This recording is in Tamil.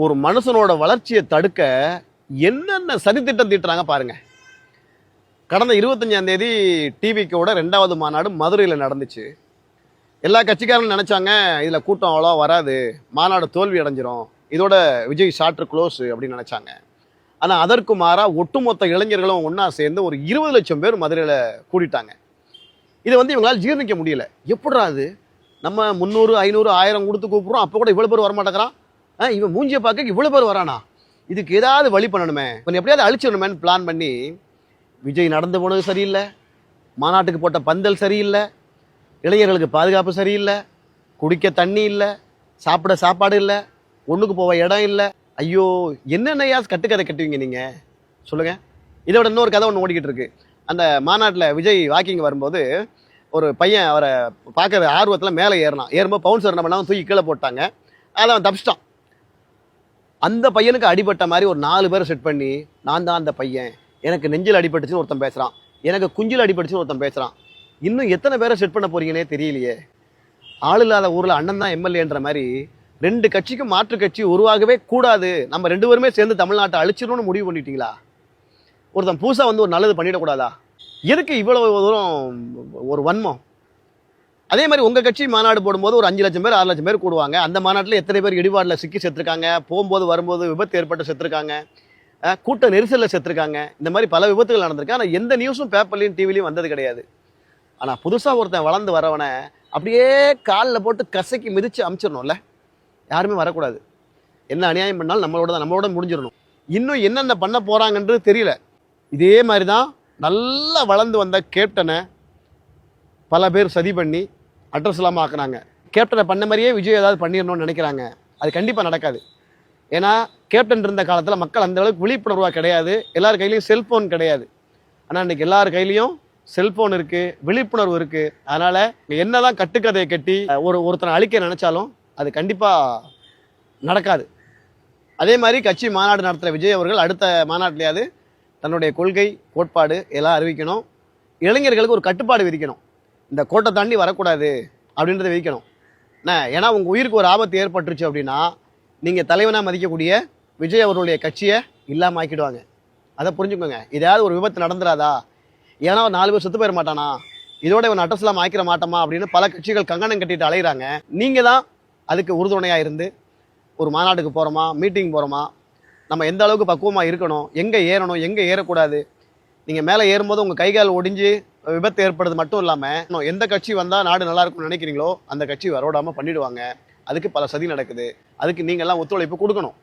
ஒரு மனுஷனோட வளர்ச்சியை தடுக்க என்னென்ன சதித்திட்டம் தீட்டுறாங்க பாருங்க. கடந்த 25ஆம் தேதி டிவிக்கோட 2வது மாநாடு மதுரையில் நடந்துச்சு. எல்லா கட்சிக்காரங்களும் நினைச்சாங்க இதுல கூட்டம் அவ்வளோ வராது, மாநாடு தோல்வி அடைஞ்சிரும், இதோட விஜய் ஷார்ட் க்ளோஸ் அப்படின்னு நினைச்சாங்க. ஆனா அதற்கு மாறா ஒட்டுமொத்த இளைஞர்களும் ஒன்னா சேர்ந்து ஒரு 20 லட்சம் பேர் மதுரையில கூடிட்டாங்க. இதை இவங்களால ஜீர்ணிக்க முடியல. எப்படா அது, நம்ம 300 500 1000 கொடுத்து கூப்பிடுறோம், அப்போ கூட இவ்வளவு பேர் வரமாட்டேங்கிறான், இவன் மூஞ்சியை பார்க்க இவ்வளவு பேர் வரானா, இதுக்கு ஏதாவது வழி பண்ணணுமே, கொஞ்சம் எப்படியாவது அழிச்சிடணுமேன்னு பிளான் பண்ணி விஜய் நடந்து போனது சரியில்லை, மாநாட்டுக்கு போட்ட பந்தல் சரியில்லை, இளைஞர்களுக்கு பாதுகாப்பு சரியில்லை, குடிக்க தண்ணி இல்லை, சாப்பிட சாப்பாடு இல்லை, ஒண்ணுக்கு போக இடம் இல்லை. ஐயோ, என்னென்னையா கட்டுக்கதை கட்டுவீங்க நீங்க சொல்லுங்க. இதோட இன்னொரு கதை ஒன்று ஓடிக்கிட்டு இருக்கு. அந்த மாநாட்டில் விஜய் வாக்கிங் வரும்போது ஒரு பையன் அவரை பார்க்குற ஆர்வத்தில் மேலே ஏறும்போது பவுன்சர் என்ன பண்ணாங்க, தூக்கி கீழே போட்டாங்க. அதை அவன் தப்பிச்சிட்டான். அந்த பையனுக்கு அடிபட்ட மாதிரி ஒரு 4 பேரை செட் பண்ணி, நான் தான் அந்த பையன், எனக்கு நெஞ்சில் அடிபட்டுச்சுன்னு ஒருத்தன் பேசுறான், எனக்கு குஞ்சில் அடிபட்டுச்சுன்னு ஒருத்தன் பேசுறான். இன்னும் எத்தனை பேரை செட் பண்ண போறீங்கன்னே தெரியலையே. ஆள் இல்லாத ஊர்ல அண்ணன் தான் எம்எல்ஏன்ற மாதிரி 2 கட்சிக்கும் மாற்று கட்சி உருவாகவே கூடாது, நம்ம 2 பேருமே சேர்ந்து தமிழ்நாட்டை அழிச்சிடணும்னு முடிவு பண்ணிட்டீங்களா? ஒருத்தன் புதுசா ஒரு நல்லது பண்ணிடக்கூடாதா? எதுக்கு இவ்வளவு தூரம் ஒரு வன்மம்? அதே மாதிரி உங்க கட்சி மாநாடு போடும்போது ஒரு 5 லட்சம் பேர் 6 லட்சம் பேர் கூடுவாங்க. அந்த மாநாட்டில் எத்தனை பேர் இடிபாடுல சிக்கி செத்துருக்காங்க, போகும்போது வரும்போது விபத்து ஏற்பட்டு செத்துருக்காங்க, கூட்ட நெரிசல்ல செத்துருக்காங்க. இந்த மாதிரி பல விபத்துகள் நடந்திருக்கு. ஆனா எந்த நியூஸும் பேப்பர்லயும் டிவிலையும் வந்தது கிடையாது. ஆனா புதுசா ஒருத்தன் வளர்ந்து வரவனை அப்படியே காலில் போட்டு கசக்கி மிதிச்சு அமிச்சிடணும்ல. யாருமே வரக்கூடாது. என்ன அநியாயம் பண்ணாலும் நம்மளோட முடிஞ்சிடணும். இன்னும் என்னென்ன பண்ண போறாங்கன்றது தெரியல. இதே மாதிரி தான் நல்லா வளர்ந்து வந்த கேப்டனை பல பேர் சதி பண்ணி அட்ரஸ் இல்லாமல் ஆக்குனாங்க. கேப்டனை பண்ண மாதிரியே விஜய் ஏதாவது பண்ணிடணும்னு நினைக்கிறாங்க. அது கண்டிப்பாக நடக்காது. ஏன்னா கேப்டன் இருந்த காலத்தில் மக்கள் அந்த அளவுக்கு விழிப்புணர்வாக கிடையாது, எல்லார் கையிலையும் செல்ஃபோன் கிடையாது. ஆனால் இன்னைக்கு எல்லார் கையிலையும் செல்ஃபோன் இருக்குது, விழிப்புணர்வு இருக்குது. அதனால் என்னதான் கட்டுக்கதையை கட்டி ஒருத்தனை அழிக்க நினச்சாலும் அது கண்டிப்பாக நடக்காது. அதே மாதிரி கட்சி மாநாடு நடத்துகிற விஜய் அவர்கள் அடுத்த மாநாட்டிலையாவது தன்னுடைய கொள்கை கோட்பாடு எல்லாம் அறிவிக்கணும். இளைஞர்களுக்கு ஒரு கட்டுப்பாடு விதிக்கணும். இந்த கோட்டை தாண்டி வரக்கூடாது அப்படின்றத விதிக்கணும். ஏன்னா உங்கள் உயிருக்கு ஒரு ஆபத்து ஏற்பட்டுருச்சு அப்படின்னா நீங்கள் தலைவனாக மதிக்கக்கூடிய விஜய் அவர்களுடைய கட்சியை இல்லாமல் ஆக்கிடுவாங்க. அதை புரிஞ்சுக்கோங்க. இதாவது ஒரு விபத்து நடந்துடாதா, ஏன்னா ஒரு 4 பேர் செத்து போயிட மாட்டானா, இதோட இவன் அட்ரஸ் இல்லாமல் ஆக்கிட மாட்டோமா அப்படின்னு பல கட்சிகள் கங்கணம் கட்டிட்டு அலைகிறாங்க. நீங்கள் தான் அதுக்கு உறுதுணையாக இருந்து ஒரு மாநாட்டுக்கு போகிறோமா, மீட்டிங் போகிறோமா, நம்ம எந்த அளவுக்கு பக்குவமாக இருக்கணும், எங்கே ஏறணும் எங்கே ஏறக்கூடாது. நீங்கள் மேலே ஏறும்போது உங்கள் கைகால் ஒடிஞ்சு விபத்து ஏற்படுறது மட்டும் இல்லாமல் எந்த கட்சி வந்தால் நாடு நல்லா இருக்கும்னு நினைக்கிறீங்களோ அந்த கட்சி வரவிடாமல் பண்ணிடுவாங்க. அதுக்கு பல சதி நடக்குது. அதுக்கு நீங்கள்லாம் ஒத்துழைப்பு கொடுக்கணும்.